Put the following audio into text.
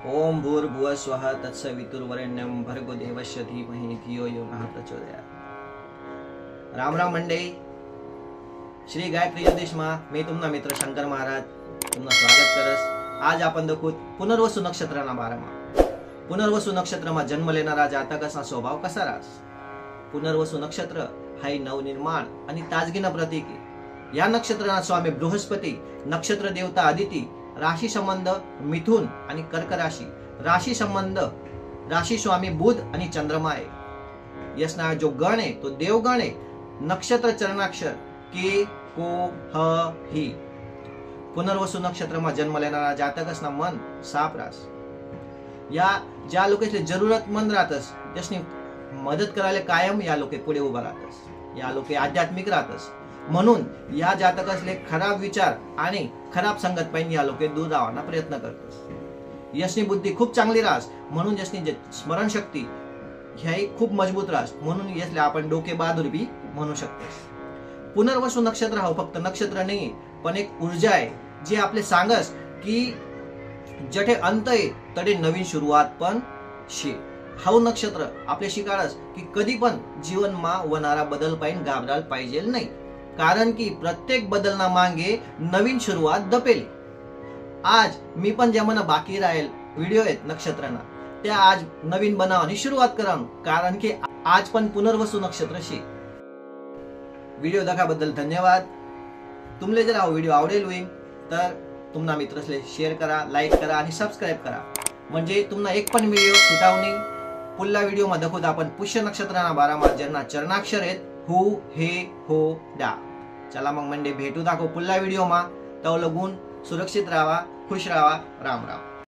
ओम भूर्भुवः स्वः तत्सवितुर्वरेण्यं भर्गो देवस्य धीमहि धियो यो नः प्रचोदयात्। राम राम मंडळी, श्री गायत्री ज्योतिषमा मी तुमना मित्र शंकर महाराज तुमना स्वागत करस। आज आपण देखू पुनर्वसु नक्षत्राना बारामा। पुनर्वसु नक्षत्रमा जन्म लेणारा जातकाचा स्वभाव कसा राहस। पुनर्वसु नक्षत्र हा नवनिर्माण आणि ताजगीना प्रतीक आहे। या नक्षत्राना स्वामी बृहस्पती, नक्षत्र देवता आदिती, राशी संबंध मिथुन आणि कर्क राशी, राशी संबंध राशी स्वामी बुध आणि चंद्रमा आहे। यसना जो गण आहे तो देवगण आहे। नक्षत्र चरणाक्षर के को ह ही। पुनर्वसु नक्षत्रमा जन्म लेणारा जातकसना मन साफ राहस। या ज्या लोकांची जरूरतमंद राहतस त्यासनी मदत करायला कायम या लोके पुढे उभा राहतस। या लोके आध्यात्मिक राहतस। म्हणून या जातकासले खराब विचार आणि खराब संगत पाहिजे या लोके दूर राहण्याचा प्रयत्न करतस। यशनी बुद्धी खूप चांगली राहस, म्हणून यशनी स्मरण शक्ती ह्याही खूप मजबूत राहस, म्हणून यसले आपण डोके बहादूर बी म्हणू शकतोस। पुनर्वसु नक्षत्र हा फक्त नक्षत्र नाही पण एक ऊर्जा आहे जी आपले सांगस की जठे अंत आहे तडे नवीन सुरुवात पण शे। हाऊ नक्षत्र आपले शिकाळस की कधी पण जीवन मा होणारा बदल पाहिजे घाबरायला पाहिजे नाही, कारण की प्रत्येक बदलना मागे नवीन सुरुवात दपेल। आज मी पण ज्यामना बाकी राहील व्हिडिओ आहेत नक्षत्रांना त्या आज नवीन बनाव आणि सुरुवात करा, कारण की आज पण पुनर्वसु नक्षत्र शे। व्हिडिओ दाखवाबद्दल धन्यवाद। तुमले जर हा व्हिडिओ आवडेल होईल तर तुमना मित्रसले शेअर करा, लाईक करा आणि सबस्क्राईब करा, म्हणजे तुम्हाला एक पण व्हिडिओ सुटाव नाही। पुढला व्हिडिओ मध्ये दाखवत आपण पुष्य नक्षत्राना बारामा ज्यांना चरणाक्षर आहेत हु हे हो डा। चला मग मंडे भेटू दाखव पुढला व्हिडिओ मा। तव लगून सुरक्षित राहा, खुश राहा। राम राम।